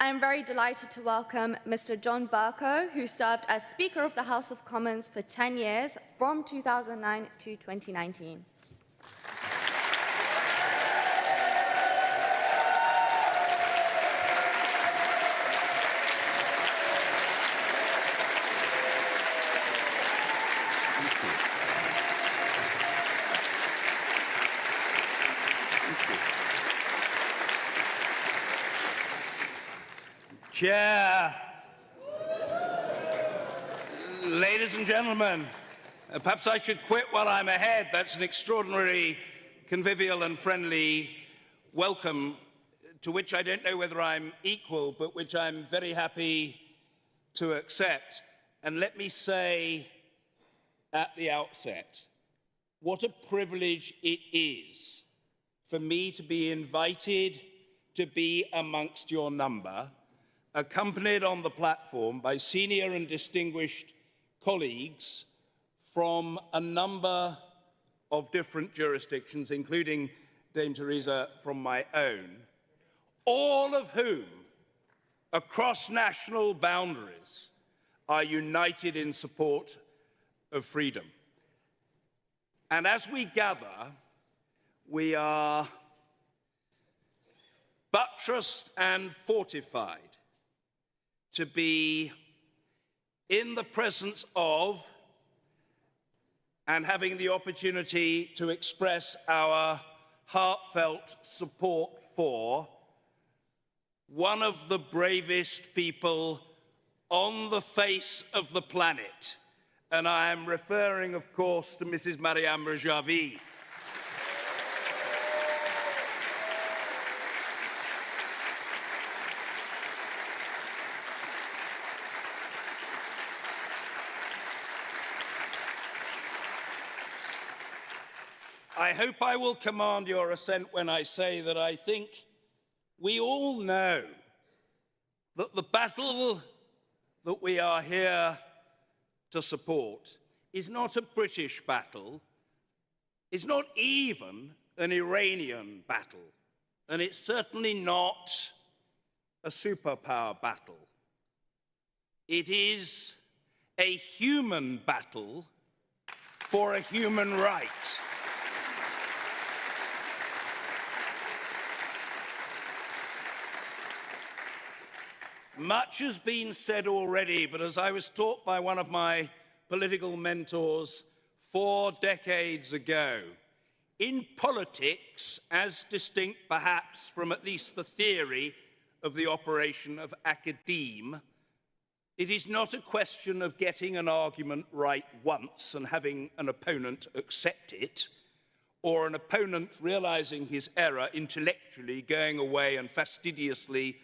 I am very delighted to welcome Mr. John Bercow, who served as Speaker of the House of Commons for 10 years, from 2009 to 2019. Chair, ladies and gentlemen, perhaps I should quit while I'm ahead. That's an extraordinary, convivial and friendly welcome to which I don't know whether I'm equal, but which I'm very happy to accept. And let me say at the outset, what a privilege it is for me to be invited to be amongst your number, accompanied on the platform by senior and distinguished colleagues from a number of different jurisdictions, including Dame Teresa from my own, all of whom, across national boundaries, are united in support of freedom. And as we gather, we are buttressed and fortified to be in the presence of and having the opportunity to express our heartfelt support for one of the bravest people on the face of the planet. And I am referring, of course, to Mrs. Maryam Rajavi. I hope I will command your assent when I say that I think we all know that the battle that we are here to support is not a British battle, it's not even an Iranian battle, and it's certainly not a superpower battle. It is a human battle for a human right. Much has been said already, but as I was taught by one of my political mentors 4 decades ago, in politics, as distinct perhaps from at least the theory of the operation of academe, it is not a question of getting an argument right once and having an opponent accept it, or an opponent realizing his error intellectually, going away and fastidiously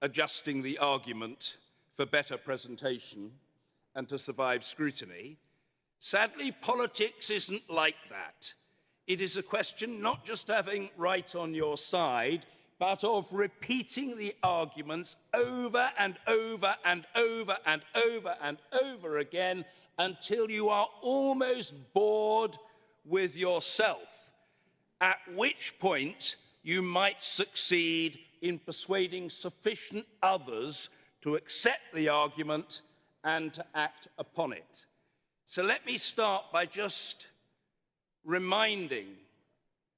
adjusting the argument for better presentation and to survive scrutiny. Sadly, politics isn't like that. It is a question not just having right on your side, but of repeating the arguments over and over and over and over and over again until you are almost bored with yourself, at which point you might succeed in persuading sufficient others to accept the argument and to act upon it. So let me start by just reminding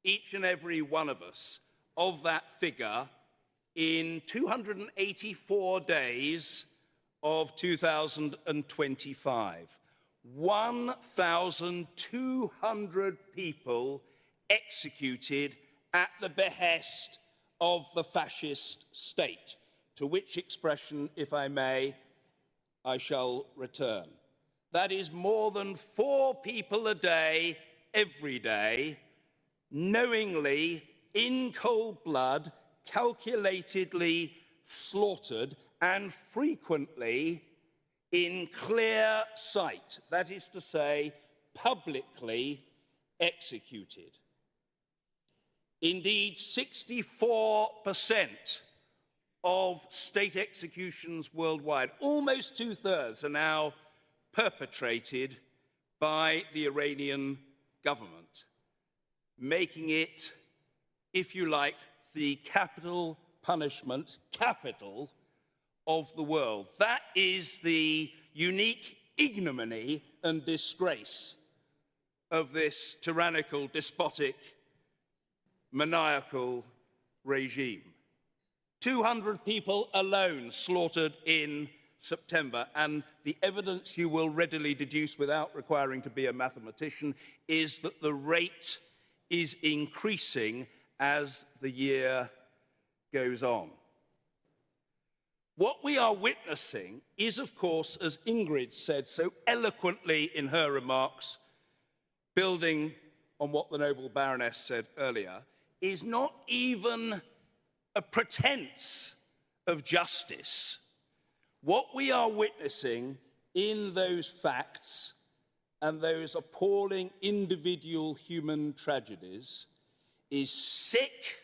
each and every one of us of that figure in 284 days of 2025. 1,200 people executed at the behest of the fascist state, to which expression, if I may, I shall return. That is more than 4 people a day, every day, knowingly, in cold blood, calculatedly slaughtered, and frequently in clear sight, that is to say, publicly executed. Indeed, 64% of state executions worldwide, almost 2/3, are now perpetrated by the Iranian government, making it, if you like, the capital punishment, capital, of the world. That is the unique ignominy and disgrace of this tyrannical, despotic, maniacal regime. 200 people alone slaughtered in September, and the evidence you will readily deduce without requiring to be a mathematician is that the rate is increasing as the year goes on. What we are witnessing is, of course, as Ingrid said so eloquently in her remarks, building on what the noble Baroness said earlier, is not even a pretense of justice. What we are witnessing in those facts and those appalling individual human tragedies is sick,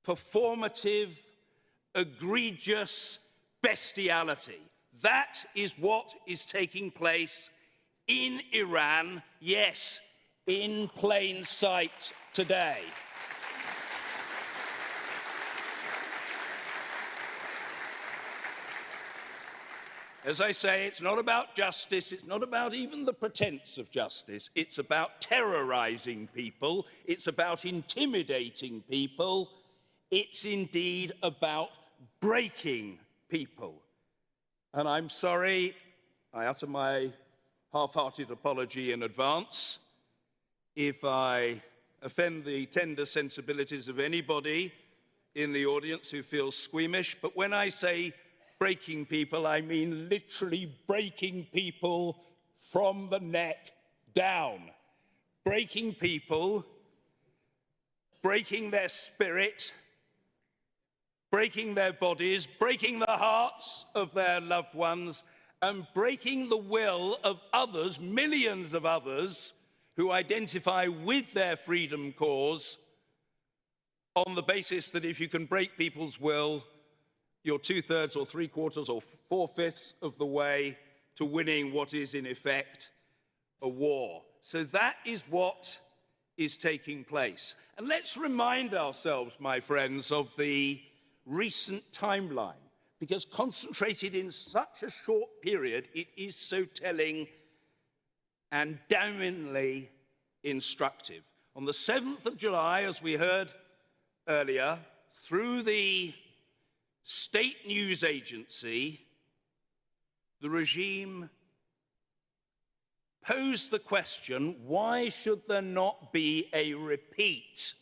performative, egregious bestiality. That is what is taking place in Iran, yes, in plain sight today. As I say, it's not about justice, it's not about even the pretense of justice, it's about terrorizing people, it's about intimidating people, it's indeed about breaking people. And I'm sorry, I utter my half-hearted apology in advance if I offend the tender sensibilities of anybody in the audience who feels squeamish, but when I say breaking people, I mean literally breaking people from the neck down. Breaking people, breaking their spirit, breaking their bodies, breaking the hearts of their loved ones, and breaking the will of others, millions of others, who identify with their freedom cause on the basis that if you can break people's will, you're 2/3 or 3/4 or 4/5 of the way to winning what is in effect a war. So that is what is taking place. And let's remind ourselves, my friends, of the recent timeline, because concentrated in such a short period, it is so telling and damningly instructive. On the 7th of July, as we heard earlier, through the state news agency, the regime posed the question, why should there not be a repeat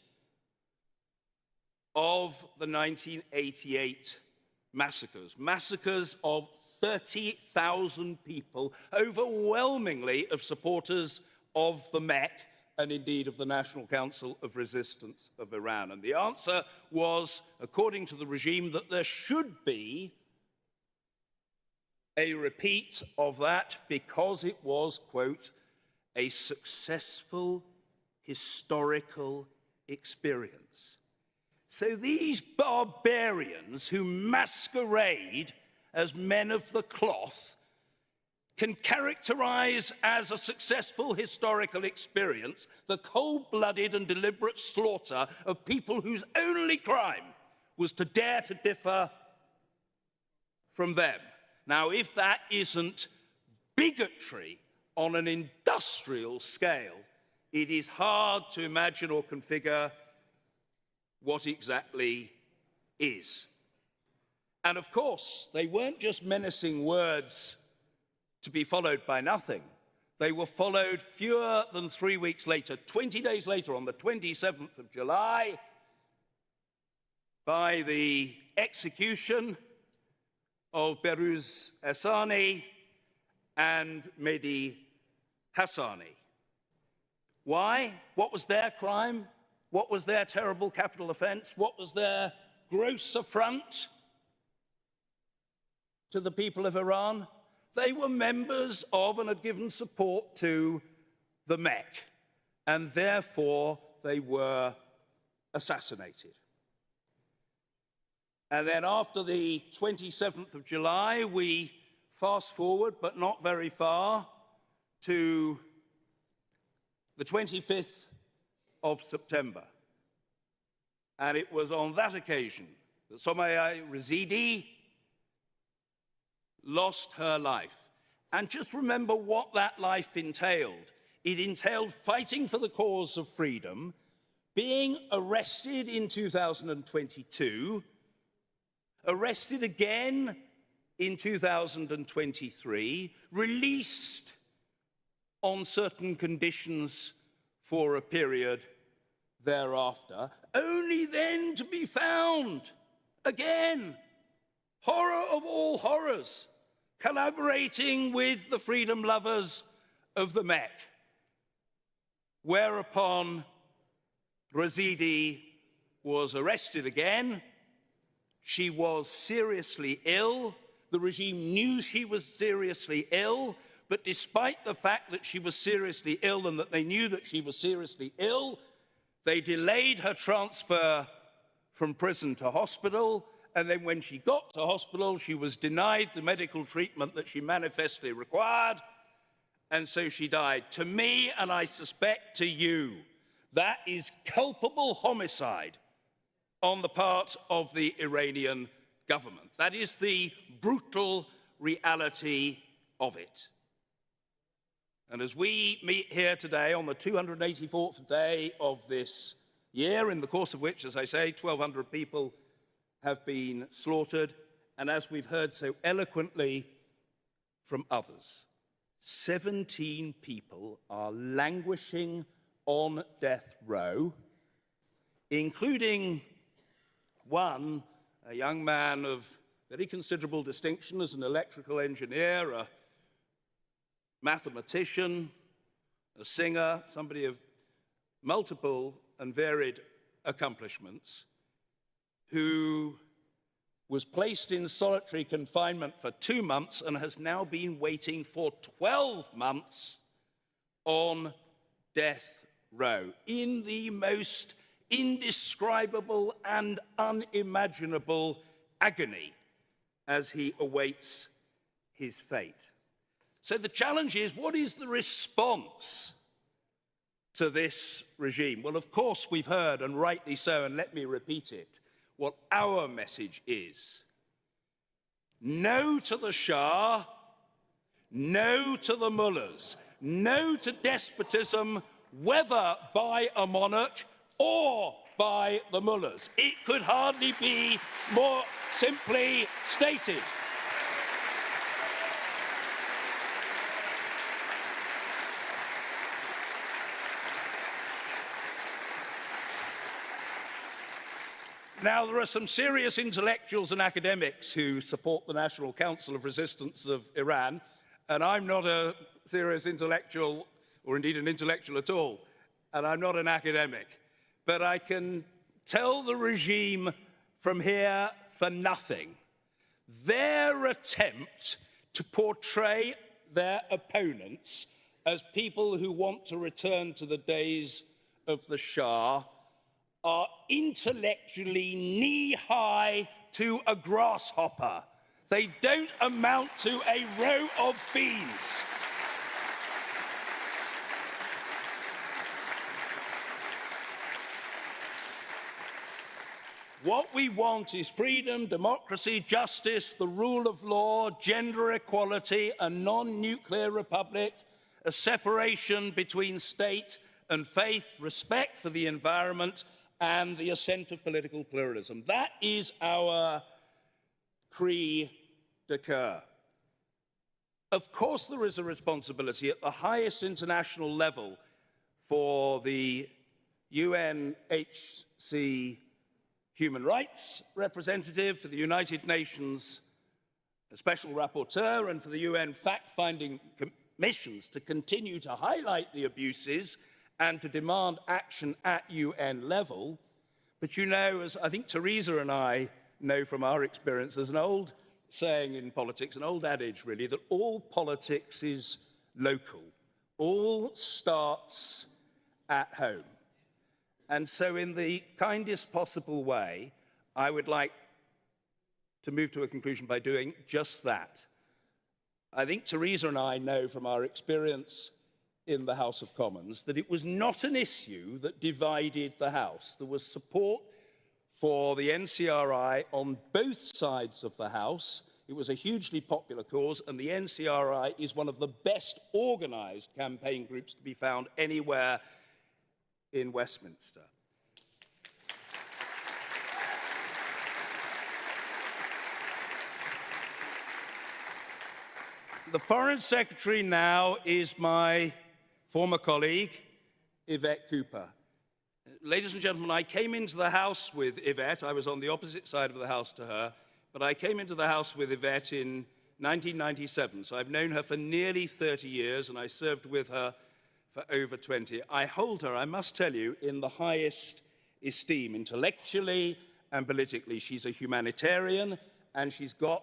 of the 1988 massacres? Massacres of 30,000 people, overwhelmingly of supporters of the Mek and indeed of the National Council of Resistance of Iran. And the answer was, according to the regime, that there should be a repeat of that because it was, quote, a successful historical experience. So these barbarians who masquerade as men of the cloth can characterize as a successful historical experience the cold-blooded and deliberate slaughter of people whose only crime was to dare to differ from them. Now, if that isn't bigotry on an industrial scale, it is hard to imagine or configure what exactly is. And of course, they weren't just menacing words to be followed by nothing. They were followed fewer than 3 weeks later, 20 days later, on the 27th of July, by the execution of Behrouz Ehsani and Mehdi Hassani. Why? What was their crime? What was their terrible capital offense? What was their gross affront to the people of Iran? They were members of and had given support to the Mek, and therefore they were assassinated. And then after the 27th of July, we fast forward, but not very far, to the 25th of September. And it was on that occasion that Somaya Rezidi lost her life. And just remember what that life entailed. It entailed fighting for the cause of freedom, being arrested in 2022, arrested again in 2023, released on certain conditions for a period thereafter, only then to be found again, horror of all horrors, collaborating with the freedom lovers of the Met, whereupon Razidi was arrested again. She was seriously ill. The regime knew she was seriously ill, but despite the fact that she was seriously ill and that they knew that she was seriously ill, they delayed her transfer from prison to hospital, and then when she got to hospital, she was denied the medical treatment that she manifestly required, and so she died. To me, and I suspect to you, that is culpable homicide on the part of the Iranian government. That is the brutal reality of it. And as we meet here today on the 284th day of this year, in the course of which, as I say, 1,200 people have been slaughtered, and as we've heard so eloquently from others, 17 people are languishing on death row, including one, a young man of very considerable distinction as an electrical engineer, a mathematician, a singer, somebody of multiple and varied accomplishments, who was placed in solitary confinement for 2 months and has now been waiting for 12 months on death row in the most indescribable and unimaginable agony as he awaits his fate. So the challenge is, what is the response to this regime? Well, of course, we've heard, and rightly so, and let me repeat it, what our message is. No to the Shah, no to the mullahs, no to despotism, whether by a monarch or by the mullahs. It could hardly be more simply stated. Now, there are some serious intellectuals and academics who support the National Council of Resistance of Iran, and I'm not a serious intellectual, or indeed an intellectual at all, and I'm not an academic. But I can tell the regime from here for nothing. Their attempt to portray their opponents as people who want to return to the days of the Shah are intellectually knee-high to a grasshopper. They don't amount to a row of beans. What we want is freedom, democracy, justice, the rule of law, gender equality, a non-nuclear republic, a separation between state and faith, respect for the environment, and the ascent of political pluralism. That is our cri de coeur. Of course, there is a responsibility at the highest international level for the UNHC human rights representative, for the United Nations special rapporteur, and for the UN fact-finding commissions to continue to highlight the abuses and to demand action at UN level. But you know, as I think Theresa and I know from our experience, there's an old saying in politics, an old adage really, that all politics is local. All starts at home. And so in the kindest possible way, I would like to move to a conclusion by doing just that. I think Theresa and I know from our experience in the House of Commons that it was not an issue that divided the House. There was support for the NCRI on both sides of the House It was a hugely popular cause, and the NCRI is one of the best organised campaign groups to be found anywhere in Westminster. The Foreign Secretary now is my former colleague, Yvette Cooper. Ladies and gentlemen, I came into the House with Yvette. I was on the opposite side of the House to her, but I came into the House with Yvette in 1997. So I've known her for nearly 30 years, and I served with her for over 20. I hold her, I must tell you, in the highest esteem, intellectually and politically. She's a humanitarian, and she's got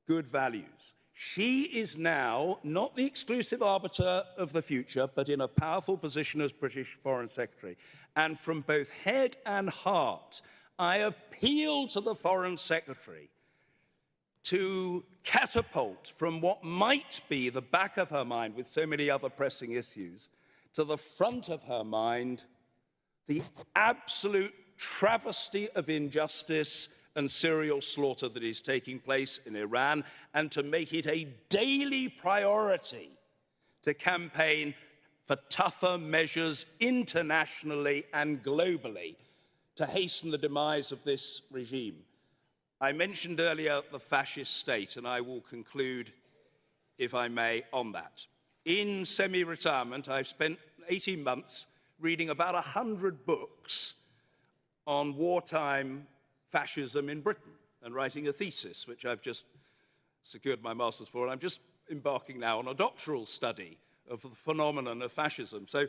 good values. She is now not the exclusive arbiter of the future, but in a powerful position as British Foreign Secretary. And from both head and heart, I appeal to the Foreign Secretary to catapult from what might be the back of her mind with so many other pressing issues to the front of her mind the absolute travesty of injustice and serial slaughter that is taking place in Iran, and to make it a daily priority to campaign for tougher measures internationally and globally to hasten the demise of this regime. I mentioned earlier the fascist state, and I will conclude, if I may, on that. In semi-retirement, I've spent 18 months reading about 100 books on wartime fascism in Britain and writing a thesis, which I've just secured my master's for, and I'm just embarking now on a doctoral study of the phenomenon of fascism. So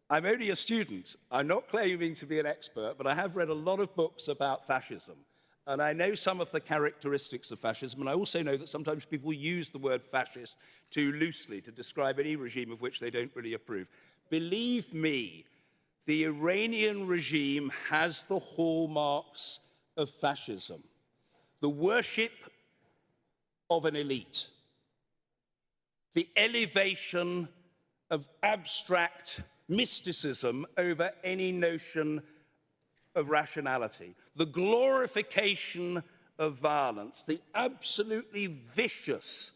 I'm only a student. I'm not claiming to be an expert, but I have read a lot of books about fascism, and I know some of the characteristics of fascism, and I also know that sometimes people use the word fascist too loosely to describe any regime of which they don't really approve. Believe me, the Iranian regime has the hallmarks of fascism: the worship of an elite, the elevation of abstract mysticism over any notion of rationality, the glorification of violence, the absolutely vicious,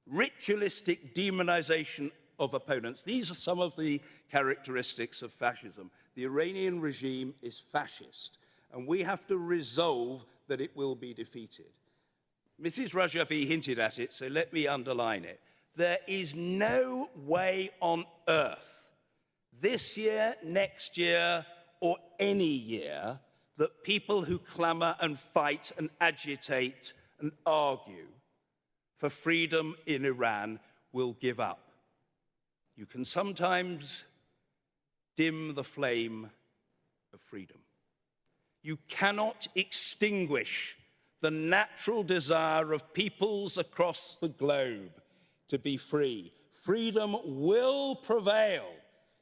ritualistic demonization of opponents. These are some of the characteristics of fascism. The Iranian regime is fascist, and we have to resolve that it will be defeated. Mrs. Rajavi hinted at it, so let me underline it. There is no way on earth, this year, next year, or any year, that people who clamor and fight and agitate and argue for freedom in Iran will give up. You can sometimes dim the flame of freedom. You cannot extinguish the natural desire of peoples across the globe to be free. Freedom will prevail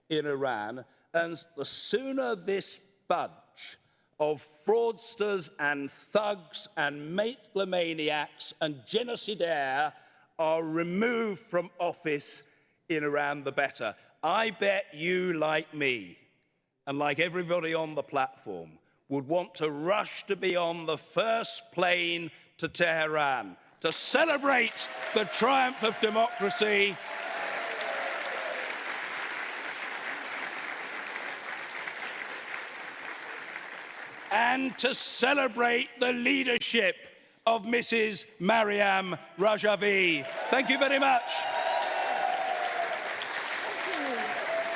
in Iran, and the sooner this bunch of fraudsters and thugs and megalomaniacs and genocidaires are removed from office in Iran, the better. I bet you, like me, and like everybody on the platform, would want to rush to be on the first plane to Tehran to celebrate the triumph of democracy and to celebrate the leadership of Mrs. Maryam Rajavi. Thank you very much.